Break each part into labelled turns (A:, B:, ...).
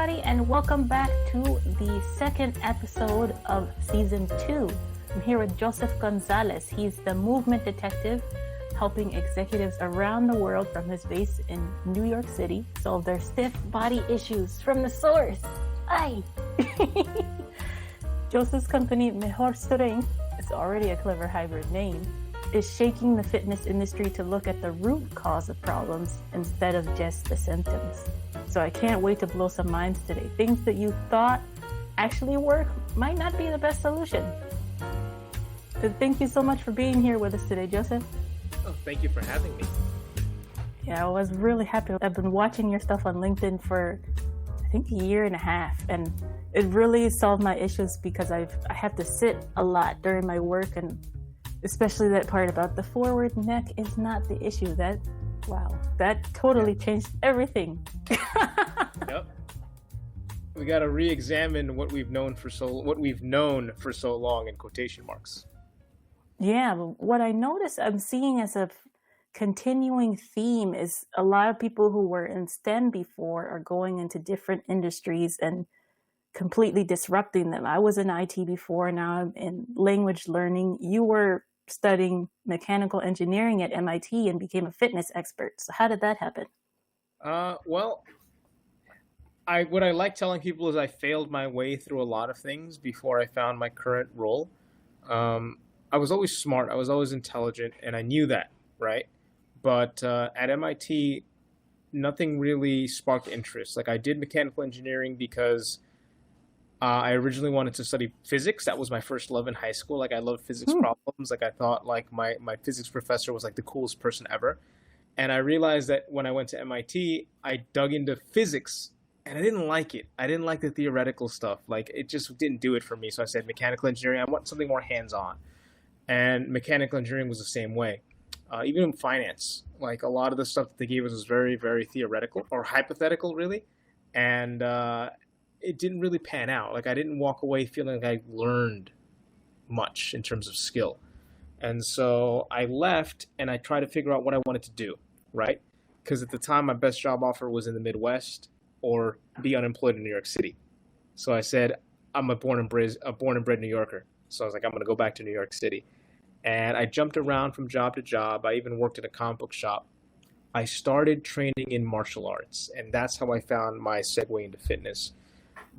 A: everybody, and welcome back to the second episode of Season 2. I'm here with Joseph Gonzalez. He's the movement detective helping executives around the world from his base in New York City solve their stiff body issues from the source. Ay! Joseph's company, Mejor, it's already a clever hybrid name, is shaking the fitness industry to look at the root cause of problems instead of just the symptoms. So I can't wait to blow some minds today. Things that you thought actually work might not be the best solution. So thank you so much for being here with us today, Joseph.
B: Oh, thank you for having me.
A: Yeah, I was really happy. I've been watching your stuff on LinkedIn for, I think, a year and a half, and it really solved my issues because I have to sit a lot during my work, and especially that part about the forward neck is not the issue. That totally changed everything.
B: Yep. We got to re-examine what we've known for so long in quotation marks.
A: Yeah, but what I noticed I'm seeing as a continuing theme is a lot of people who were in STEM before are going into different industries and completely disrupting them. I was in IT before, now I'm in language learning. You were studying mechanical engineering at MIT and became a fitness expert. So how did that happen?
B: What I like telling people is I failed my way through a lot of things before I found my current role. I was always smart, I was always intelligent, and I knew that, right? But at MIT, nothing really sparked interest. Like, I did mechanical engineering because I originally wanted to study physics. That was my first love in high school. Like, I loved physics problems. Like, I thought like my physics professor was like the coolest person ever. And I realized that when I went to MIT, I dug into physics and I didn't like it. I didn't like the theoretical stuff. Like, it just didn't do it for me. So I said, mechanical engineering, I want something more hands-on. And mechanical engineering was the same way. Even in finance, like, a lot of the stuff that they gave us was very, very theoretical or hypothetical, really. And it didn't really pan out. Like, I didn't walk away feeling like I learned much in terms of skill. And so I left and I tried to figure out what I wanted to do, right? Because at the time, my best job offer was in the Midwest or be unemployed in New York City. So I said, I'm a born and bred New Yorker. So I was like, I'm going to go back to New York City. And I jumped around from job to job. I even worked at a comic book shop. I started training in martial arts, and that's how I found my segue into fitness.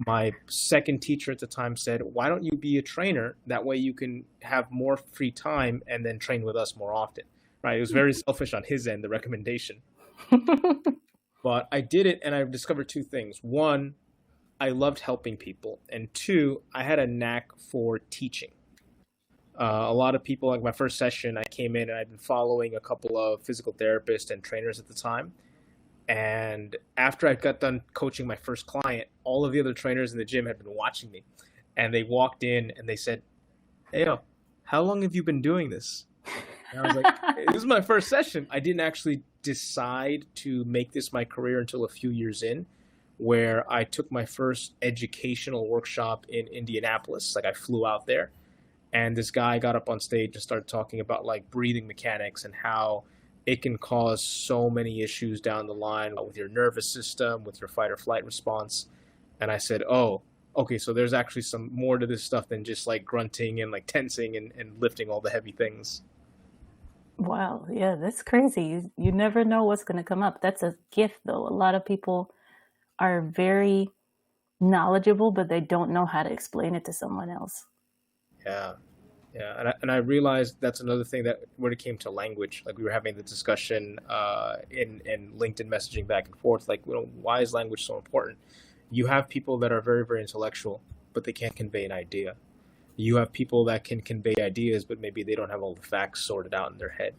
B: My second teacher at the time said, why don't you be a trainer? That way you can have more free time and then train with us more often, right? It was very selfish on his end, the recommendation. But I did it, and I discovered two things. One, I loved helping people. And two, I had a knack for teaching. A lot of people, like my first session, I came in and I'd been following a couple of physical therapists and trainers at the time. And after I got done coaching my first client, all of the other trainers in the gym had been watching me. And they walked in and they said, hey, how long have you been doing this? And I was like, this is my first session. I didn't actually decide to make this my career until a few years in, where I took my first educational workshop in Indianapolis. Like, I flew out there. And this guy got up on stage and started talking about like breathing mechanics and how it can cause so many issues down the line with your nervous system, with your fight or flight response. And I said, oh, okay, so there's actually some more to this stuff than just like grunting and like tensing and lifting all the heavy things.
A: Wow. Yeah, that's crazy. You never know what's going to come up. That's a gift, though. A lot of people are very knowledgeable, but they don't know how to explain it to someone else.
B: Yeah. And I realized that's another thing that when it came to language, like we were having the discussion in LinkedIn messaging back and forth, like, why is language so important? You have people that are very, very intellectual, but they can't convey an idea. You have people that can convey ideas, but maybe they don't have all the facts sorted out in their head,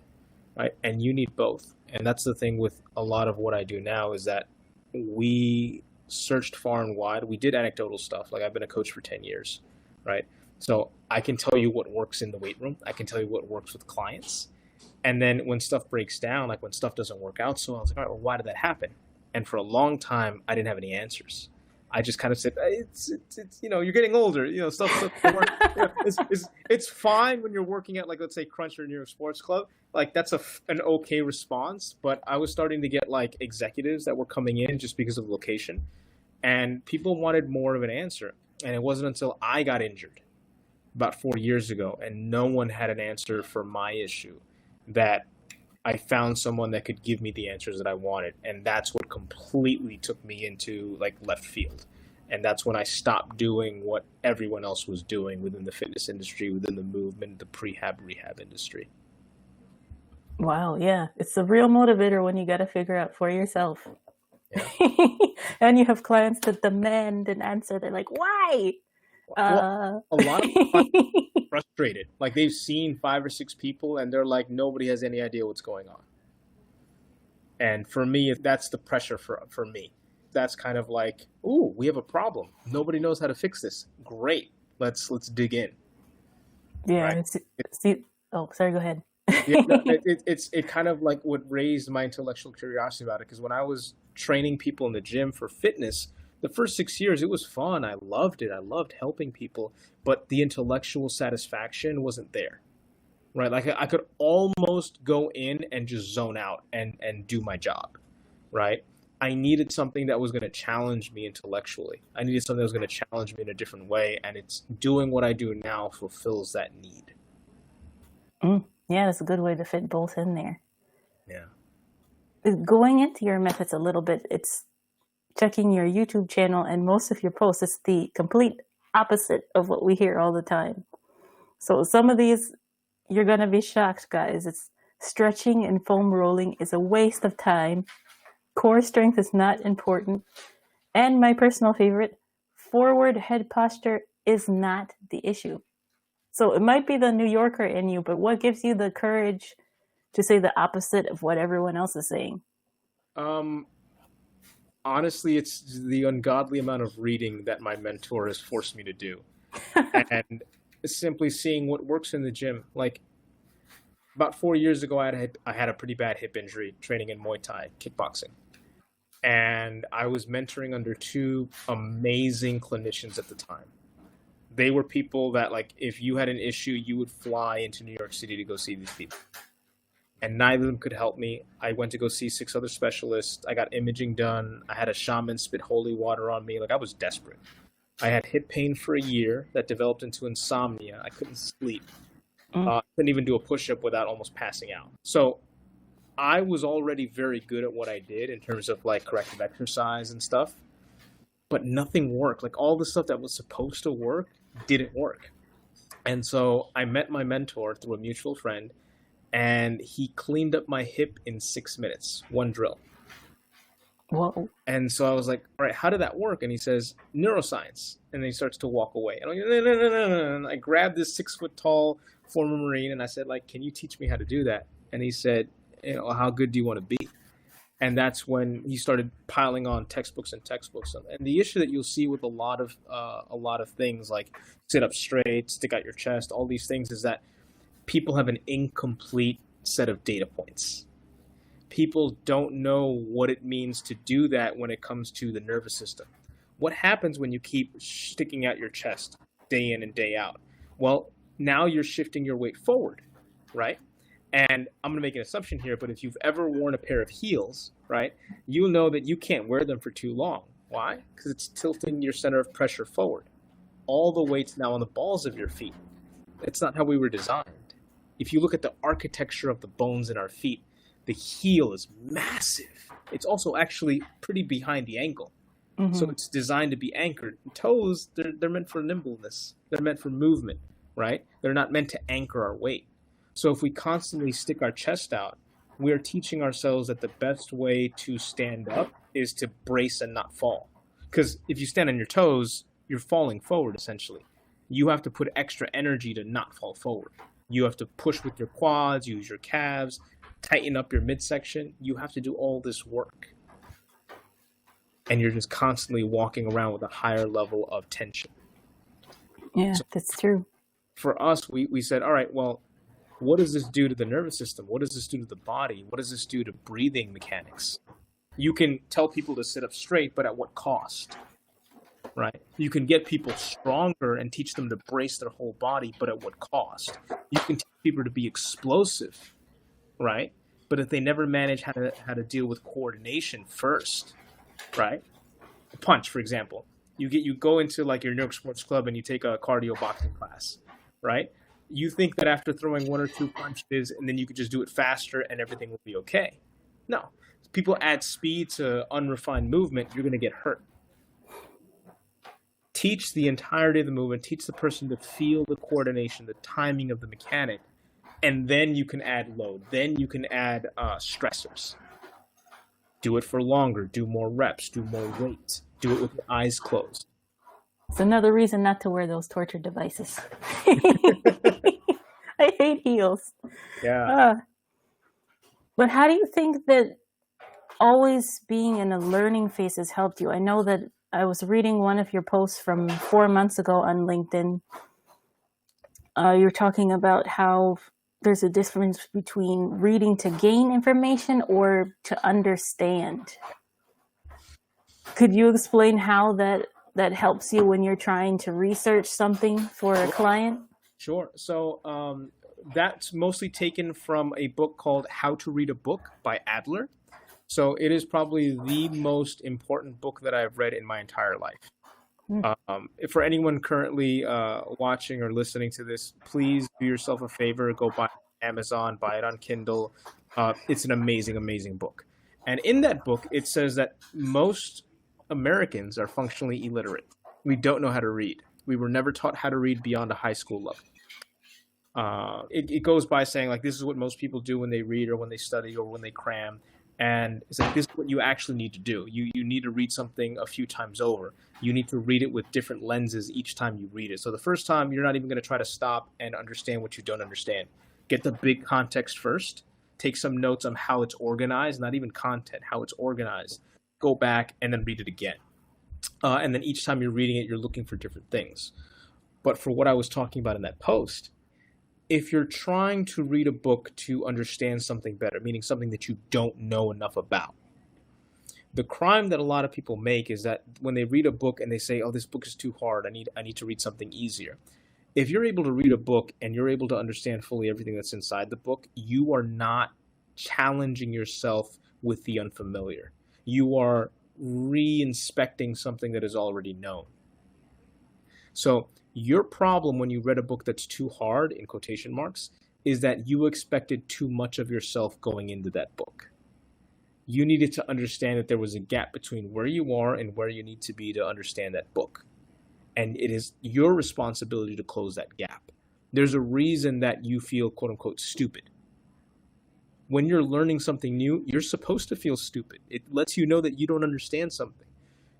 B: right? And you need both. And that's the thing with a lot of what I do now is that we searched far and wide. We did anecdotal stuff. Like, I've been a coach for 10 years, right? So I can tell you what works in the weight room. I can tell you what works with clients. And then when stuff breaks down, like when stuff doesn't work out, so I was like, all right, well, why did that happen? And for a long time, I didn't have any answers. I just kind of said, it's you're getting older, stuff doesn't work. It's fine when you're working at, like, let's say Crunch or New York Sports Club. Like, that's an okay response. But I was starting to get like executives that were coming in just because of location. And people wanted more of an answer. And it wasn't until I got injured about 4 years ago and no one had an answer for my issue that I found someone that could give me the answers that I wanted. And that's what completely took me into like left field. And that's when I stopped doing what everyone else was doing within the fitness industry, within the movement, the prehab, rehab industry.
A: Wow, yeah. It's a real motivator when you got to figure out for yourself.
B: Yeah.
A: And you have clients that demand an answer. They're like, why?
B: Well, a lot of people are frustrated. Like they've seen 5 or 6 people and they're like, nobody has any idea what's going on. And for me, that's the pressure for me. That's kind of like, ooh, we have a problem. Nobody knows how to fix this. Great. Let's dig in.
A: Yeah. Right? Oh, sorry. Go ahead.
B: Yeah, no, it kind of like what raised my intellectual curiosity about it. Because when I was training people in the gym for fitness, the first 6 years, it was fun. I loved it. I loved helping people. But the intellectual satisfaction wasn't there. Right? Like I could almost go in and just zone out and do my job. Right? I needed something that was going to challenge me intellectually. I needed something that was going to challenge me in a different way. And it's doing what I do now fulfills that need.
A: Yeah, that's a good way to fit both in there.
B: Yeah.
A: Going into your methods a little bit, it's checking your YouTube channel and most of your posts, it's the complete opposite of what we hear all the time. So some of these, you're going to be shocked, guys. It's stretching and foam rolling is a waste of time. Core strength is not important. And my personal favorite, forward head posture is not the issue. So it might be the New Yorker in you, but what gives you the courage to say the opposite of what everyone else is saying?
B: Honestly, it's the ungodly amount of reading that my mentor has forced me to do. And simply seeing what works in the gym. Like about 4 years ago, I had a pretty bad hip injury training in Muay Thai, kickboxing. And I was mentoring under 2 amazing clinicians at the time. They were people that, like, if you had an issue, you would fly into New York City to go see these people. And neither of them could help me. I went to go see 6 other specialists. I got imaging done. I had a shaman spit holy water on me. Like, I was desperate. I had hip pain for a year that developed into insomnia. I couldn't sleep. Couldn't even do a push-up without almost passing out. So I was already very good at what I did in terms of like corrective exercise and stuff, but nothing worked. Like all the stuff that was supposed to work didn't work. And so I met my mentor through a mutual friend and he cleaned up my hip in 6 minutes, 1 drill.
A: Whoa.
B: And so I was like, all right, how did that work? And he says, neuroscience. And then he starts to walk away. And I'm like, no. And I grabbed this 6-foot-tall former Marine and I said, like, can you teach me how to do that? And he said, how good do you want to be? And that's when he started piling on textbooks. And the issue that you'll see with a lot of things like sit up straight, stick out your chest, all these things is that people have an incomplete set of data points. People don't know what it means to do that when it comes to the nervous system. What happens when you keep sticking out your chest day in and day out? Well, now you're shifting your weight forward, right? And I'm going to make an assumption here, but if you've ever worn a pair of heels, right, you'll know that you can't wear them for too long. Why? Because it's tilting your center of pressure forward. All the weight's now on the balls of your feet. It's not how we were designed. If you look at the architecture of the bones in our feet, the heel is massive. It's also actually pretty behind the ankle. Mm-hmm. So it's designed to be anchored. Toes, they're meant for nimbleness. They're meant for movement, right? They're not meant to anchor our weight. So if we constantly stick our chest out, we are teaching ourselves that the best way to stand up is to brace and not fall. Because if you stand on your toes, you're falling forward, essentially. You have to put extra energy to not fall forward. You have to push with your quads, use your calves, tighten up your midsection. You have to do all this work. And you're just constantly walking around with a higher level of tension.
A: Yeah, so that's true.
B: For us, we said, all right, well, what does this do to the nervous system? What does this do to the body? What does this do to breathing mechanics? You can tell people to sit up straight, but at what cost? Right? You can get people stronger and teach them to brace their whole body, but at what cost? You can teach people to be explosive, right? But if they never manage how to deal with coordination first, right? punch, for example. You go into like your New York Sports Club and you take a cardio boxing class, right? You think that after throwing one or two punches and then you could just do it faster and everything will be okay. No. People add speed to unrefined movement, you're going to get hurt. Teach the entirety of the movement, teach the person to feel the coordination, the timing of the mechanic, and then you can add load. Then you can add stressors. Do it for longer, do more reps, do more weight, do it with your eyes closed.
A: It's another reason not to wear those torture devices. I hate heels.
B: Yeah.
A: But how do you think that always being in a learning phase has helped you? I know that I was reading one of your posts from 4 months ago on LinkedIn. You're talking about how there's a difference between reading to gain information or to understand. Could you explain how that helps you when you're trying to research something for a client?
B: Sure. So that's mostly taken from a book called How to Read a Book by Adler. So it is probably the most important book that I've read in my entire life. For anyone currently watching or listening to this, please do yourself a favor, go buy it on Amazon, buy it on Kindle. It's an amazing, amazing book. And in that book, it says that most Americans are functionally illiterate. We don't know how to read. We were never taught how to read beyond a high school level. It goes by saying like, this is what most people do when they read or when they study or when they cram. And it's like, this is what you actually need to do. You need to read something a few times over. You need to read it with different lenses each time you read it. So the first time, you're not even going to try to stop and understand what you don't understand. Get the big context first. Take some notes on how it's organized, not even content, how it's organized. Go back and then read it again. And then each time you're reading it, you're looking for different things. But for what I was talking about in that post, if you're trying to read a book to understand something better, meaning something that you don't know enough about, the crime that a lot of people make is that when they read a book and they say, oh, this book is too hard, I need to read something easier. If you're able to read a book and you're able to understand fully everything that's inside the book, you are not challenging yourself with the unfamiliar. You are re-inspecting something that is already known. So your problem when you read a book that's too hard, in quotation marks, is that you expected too much of yourself going into that book. You needed to understand that there was a gap between where you are and where you need to be to understand that book. And it is your responsibility to close that gap. There's a reason that you feel, quote unquote, stupid. When you're learning something new, you're supposed to feel stupid. It lets you know that you don't understand something.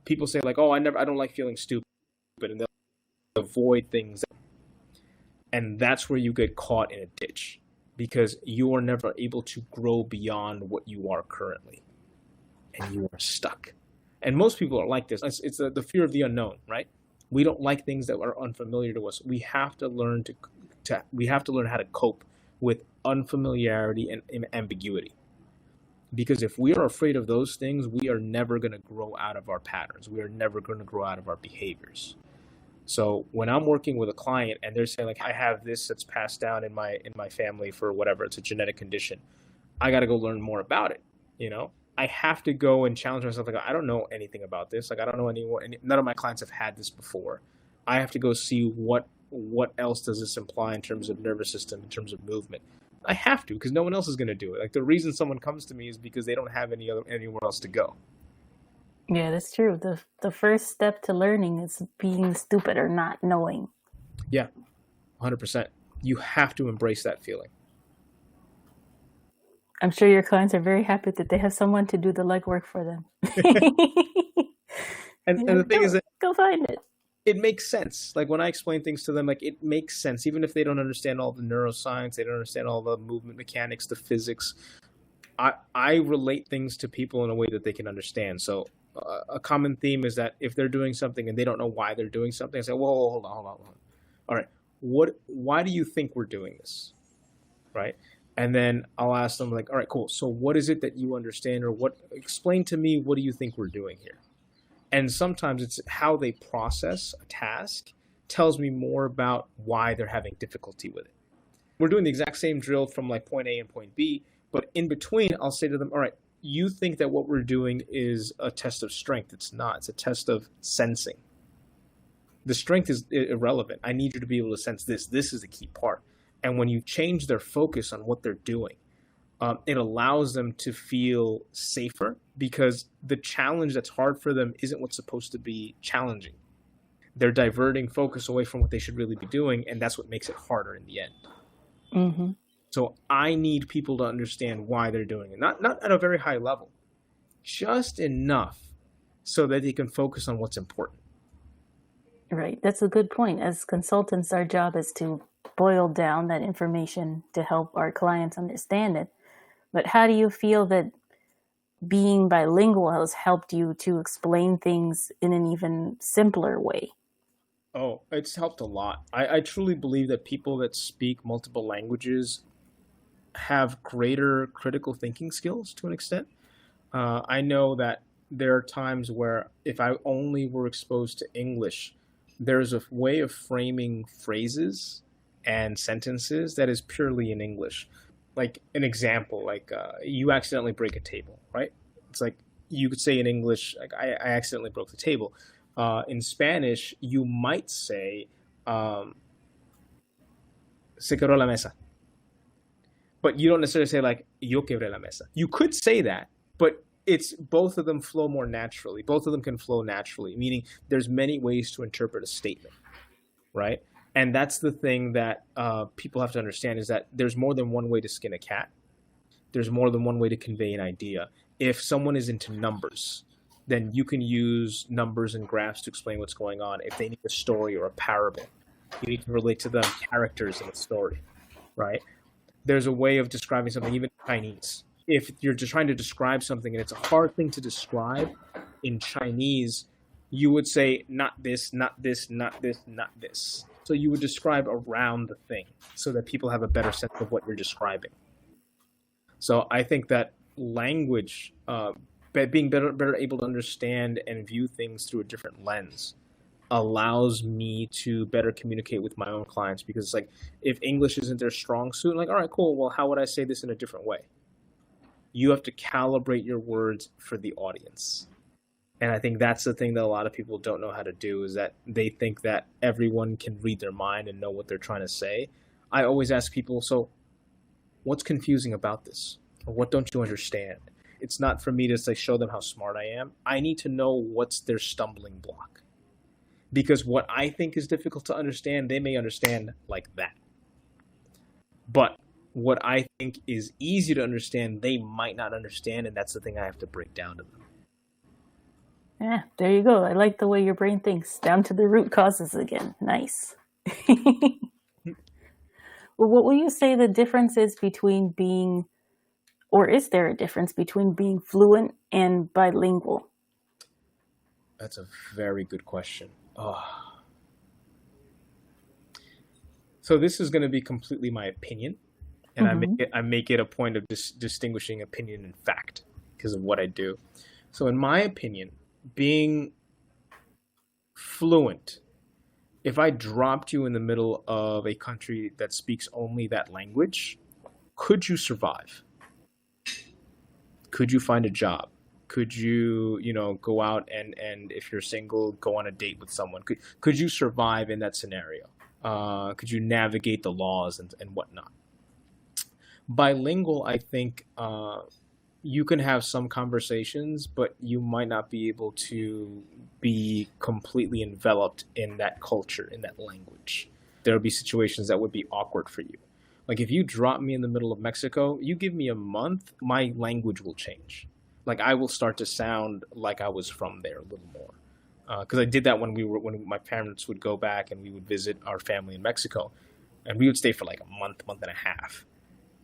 B: People say like, oh, I don't like feeling stupid. And they'll avoid things. And that's where you get caught in a ditch because you are never able to grow beyond what you are currently. And you are stuck. And most people are like this. It's the fear of the unknown, right? We don't like things that are unfamiliar to us. We have to learn how to cope with unfamiliarity and ambiguity. Because if we are afraid of those things, we are never going to grow out of our patterns. We are never going to grow out of our behaviors. So when I'm working with a client and they're saying like, I have this that's passed down in my family for whatever, it's a genetic condition, I got to go learn more about it. You know, I have to go and challenge myself. Like, I don't know anything about this. Like, I don't know anyone. None of my clients have had this before. I have to go see what else does this imply in terms of nervous system, in terms of movement. I have to, because no one else is going to do it. Like, the reason someone comes to me is because they don't have anywhere else to go.
A: Yeah, that's true. The first step to learning is being stupid or not knowing.
B: Yeah, 100%. You have to embrace that feeling.
A: I'm sure your clients are very happy that they have someone to do the legwork for them.
B: and the thing is that
A: go find it.
B: It makes sense. Like when I explain things to them, like it makes sense, even if they don't understand all the neuroscience, they don't understand all the movement mechanics, the physics. I relate things to people in a way that they can understand. So a common theme is that if they're doing something and they don't know why they're doing something, I say, whoa, hold on. All right, why do you think we're doing this? Right? And then I'll ask them like, all right, cool. So what is it that you understand, or explain to me, what do you think we're doing here? And sometimes it's how they process a task tells me more about why they're having difficulty with it. We're doing the exact same drill from like point A and point B, but in between, I'll say to them, all right, you think that what we're doing is a test of strength. It's not. It's a test of sensing. The strength is irrelevant. I need you to be able to sense this. This is the key part. And when you change their focus on what they're doing, it allows them to feel safer, because the challenge that's hard for them isn't what's supposed to be challenging. They're diverting focus away from what they should really be doing, and that's what makes it harder in the end.
A: Mm-hmm.
B: So I need people to understand why they're doing it. Not at a very high level, just enough so that they can focus on what's important.
A: Right. That's a good point. As consultants, our job is to boil down that information to help our clients understand it. But how do you feel that being bilingual has helped you to explain things in an even simpler way?
B: Oh, it's helped a lot. I truly believe that people that speak multiple languages have greater critical thinking skills to an extent. I know that there are times where if I only were exposed to English, there's a way of framing phrases and sentences that is purely in English. Like an example, like you accidentally break a table, right? It's like you could say in English, like I accidentally broke the table. In Spanish, you might say, se quebró la mesa. But you don't necessarily say like, yo quebré la mesa. You could say that, but it's both of them flow more naturally. Both of them can flow naturally, meaning there's many ways to interpret a statement, right? And that's the thing that people have to understand, is that there's more than one way to skin a cat. There's more than one way to convey an idea. If someone is into numbers, then you can use numbers and graphs to explain what's going on. If they need a story or a parable, you need to relate to the characters in the story, right? There's a way of describing something, even in Chinese. If you're just trying to describe something and it's a hard thing to describe in Chinese, you would say, not this, not this, not this, not this. So you would describe around the thing so that people have a better sense of what you're describing. So I think that language, being better able to understand and view things through a different lens, allows me to better communicate with my own clients, because it's like, if English isn't their strong suit, like, all right, cool. Well, how would I say this in a different way? You have to calibrate your words for the audience. And I think that's the thing that a lot of people don't know how to do, is that they think that everyone can read their mind and know what they're trying to say. I always ask people, so what's confusing about this? Or what don't you understand? It's not for me to say, show them how smart I am. I need to know what's their stumbling block. Because what I think is difficult to understand, they may understand like that. But what I think is easy to understand, they might not understand, and that's the thing I have to break down to them.
A: Yeah, there you go. I like the way your brain thinks, down to the root causes again. Nice. Well, what will you say the difference is between being, or is there a difference between being fluent and bilingual?
B: That's a very good question. Oh. So this is going to be completely my opinion, and I make it a point of distinguishing opinion and fact because of what I do. So in my opinion, being fluent, if I dropped you in the middle of a country that speaks only that language, could you survive? Could you find a job? Could you, go out and if you're single, go on a date with someone? Could you survive in that scenario? Could you navigate the laws and whatnot? Bilingual, I think you can have some conversations, but you might not be able to be completely enveloped in that culture, in that language. There will be situations that would be awkward for you. Like if you drop me in the middle of Mexico, you give me a month, my language will change. Like I will start to sound like I was from there a little more. Because I did that when my parents would go back and we would visit our family in Mexico, and we would stay for like a month and a half.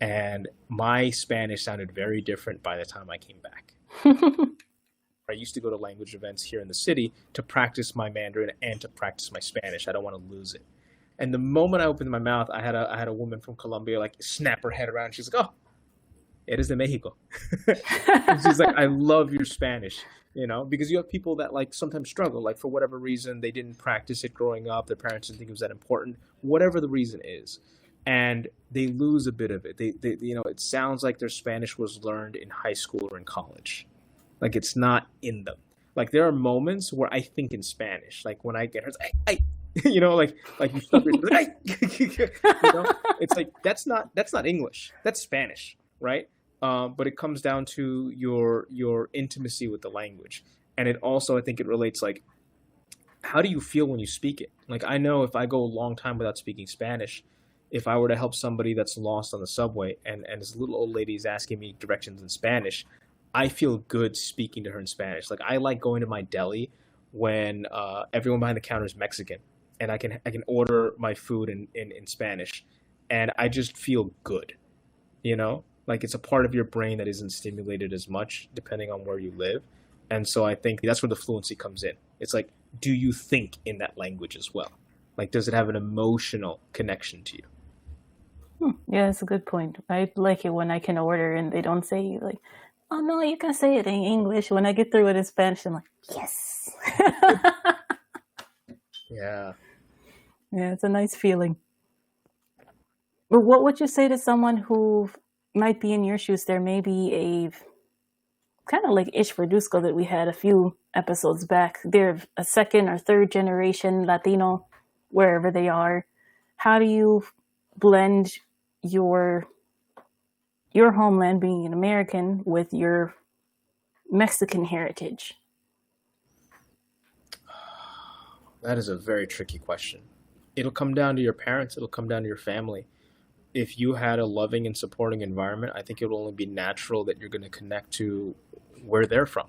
B: And my Spanish sounded very different by the time I came back. I used to go to language events here in the city to practice my Mandarin and to practice my Spanish. I don't want to lose it. And the moment I opened my mouth, I had a woman from Colombia like snap her head around. She's like, "Oh, eres de Mexico." She's like, "I love your Spanish." Because you have people that like sometimes struggle, like for whatever reason, they didn't practice it growing up. Their parents didn't think it was that important, whatever the reason is. and they lose a bit of it. They it sounds like their Spanish was learned in high school or in college. Like it's not in them. Like there are moments where I think in Spanish. Like when I get hurt, I like you stub your like, it's like that's not English. That's Spanish, right? But it comes down to your intimacy with the language, and it also I think it relates like how do you feel when you speak it? Like I know if I go a long time without speaking Spanish, if I were to help somebody that's lost on the subway and this little old lady is asking me directions in Spanish, I feel good speaking to her in Spanish. Like I like going to my deli when everyone behind the counter is Mexican, and I can order my food in Spanish, and I just feel good. Like it's a part of your brain that isn't stimulated as much depending on where you live, and so I think that's where the fluency comes in. It's like, do you think in that language as well? Like, does it have an emotional connection to you?
A: Yeah, that's a good point. I like it when I can order and they don't say like, "Oh no, you can say it in English." When I get through it in Spanish, I'm like, "Yes."
B: Yeah.
A: Yeah, it's a nice feeling. But what would you say to someone who might be in your shoes? There may be a kind of like Ish Verduzco that we had a few episodes back. They're a second or third generation Latino, wherever they are. How do you blend your homeland, being an American, with your Mexican heritage?
B: That is a very tricky question. It'll come down to your parents, it'll come down to your family. If you had a loving and supporting environment, I think it will only be natural that you're going to connect to where they're from,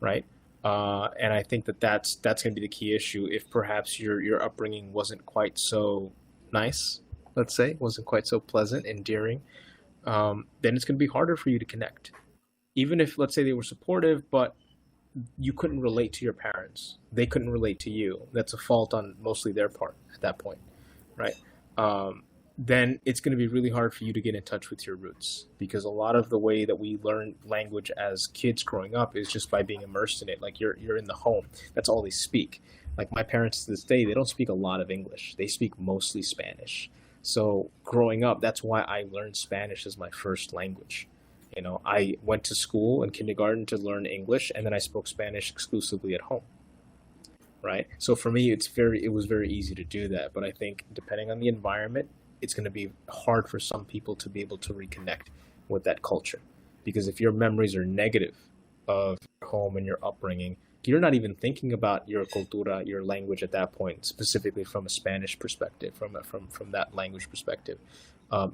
B: right? And I think that that's going to be the key issue. If perhaps your upbringing wasn't quite so nice, let's say, wasn't quite so pleasant, endearing, then it's going to be harder for you to connect. Even if, let's say, they were supportive, but you couldn't relate to your parents, they couldn't relate to you. That's a fault on mostly their part at that point, right? Then it's going to be really hard for you to get in touch with your roots, because a lot of the way that we learn language as kids growing up is just by being immersed in it. Like you're in the home, that's all they speak. Like my parents to this day, they don't speak a lot of English, they speak mostly Spanish. So growing up, that's why I learned Spanish as my first language. I went to school and kindergarten to learn English, and then I spoke Spanish exclusively at home, right? So for me, it was very easy to do that. But I think depending on the environment, it's going to be hard for some people to be able to reconnect with that culture, because if your memories are negative of your home and your upbringing, you're not even thinking about your cultura, your language at that point, specifically from a Spanish perspective, from that language perspective.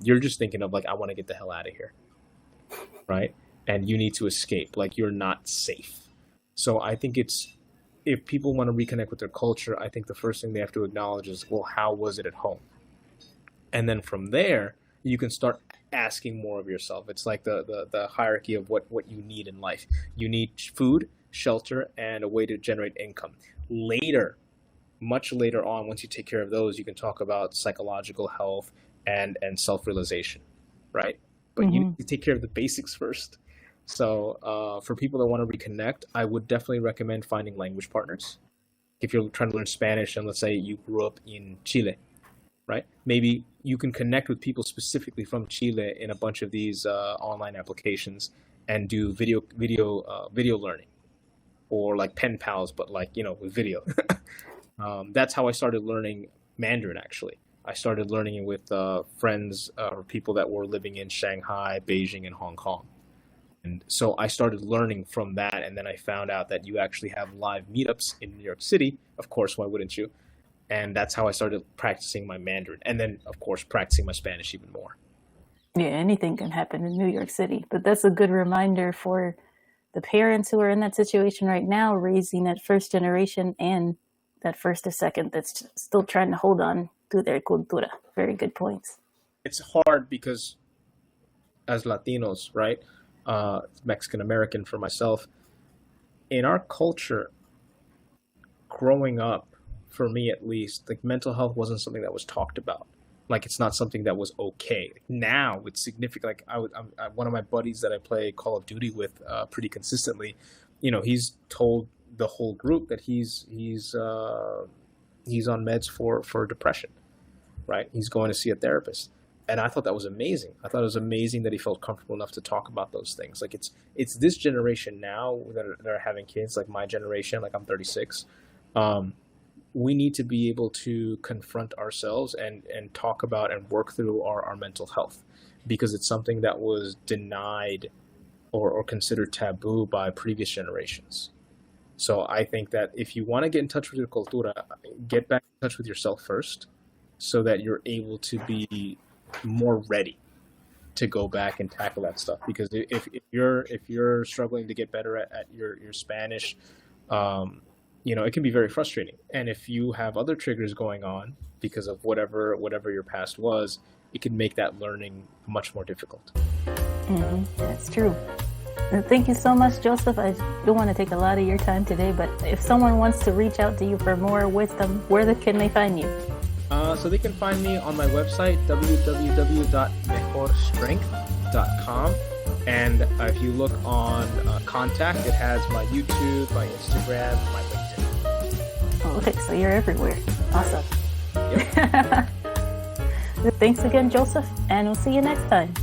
B: You're just thinking of like, I want to get the hell out of here, right? And you need to escape. Like you're not safe. So I think if people want to reconnect with their culture, I think the first thing they have to acknowledge is, well, how was it at home? And then from there, you can start asking more of yourself. It's like the hierarchy of what you need in life. You need food, shelter, and a way to generate income. Later, much later on, once you take care of those, you can talk about psychological health and self-realization, right? But you need to take care of the basics first. So for people that want to reconnect, I would definitely recommend finding language partners. If you're trying to learn Spanish and let's say you grew up in Chile, right? Maybe you can connect with people specifically from Chile in a bunch of these online applications and do video learning, or like pen pals, but like with video. That's how I started learning Mandarin. Actually, I started learning it with friends or people that were living in Shanghai, Beijing, and Hong Kong. And so I started learning from that, and then I found out that you actually have live meetups in New York City. Of course, why wouldn't you? And that's how I started practicing my Mandarin. And then, of course, practicing my Spanish even more.
A: Yeah, anything can happen in New York City. But that's a good reminder for the parents who are in that situation right now, raising that first generation and that first or second that's still trying to hold on to their cultura. Very good points.
B: It's hard because as Latinos, right, Mexican American for myself, in our culture, growing up, for me at least, like mental health wasn't something that was talked about. Like it's not something that was okay. Now it's significant. Like one of my buddies that I play Call of Duty with pretty consistently, he's told the whole group that he's on meds for depression, right? He's going to see a therapist. And I thought that was amazing. I thought it was amazing that he felt comfortable enough to talk about those things. Like it's this generation now that are having kids, like my generation, like I'm 36. We need to be able to confront ourselves and talk about and work through our mental health, because it's something that was denied or considered taboo by previous generations. So I think that if you want to get in touch with your cultura, get back in touch with yourself first, so that you're able to be more ready to go back and tackle that stuff. Because if you're struggling to get better at your Spanish, it can be very frustrating. And if you have other triggers going on because of whatever your past was, it can make that learning much more difficult.
A: Mm-hmm. That's true. And thank you so much, Joseph. I don't want to take a lot of your time today, but if someone wants to reach out to you for more wisdom, can they find you?
B: So they can find me on my website, www.mejorstrength.com. And if you look on contact, it has my YouTube, my Instagram, my LinkedIn.
A: Oh, okay, so you're everywhere. Awesome.
B: Yep.
A: Thanks again, Joseph, and we'll see you next time.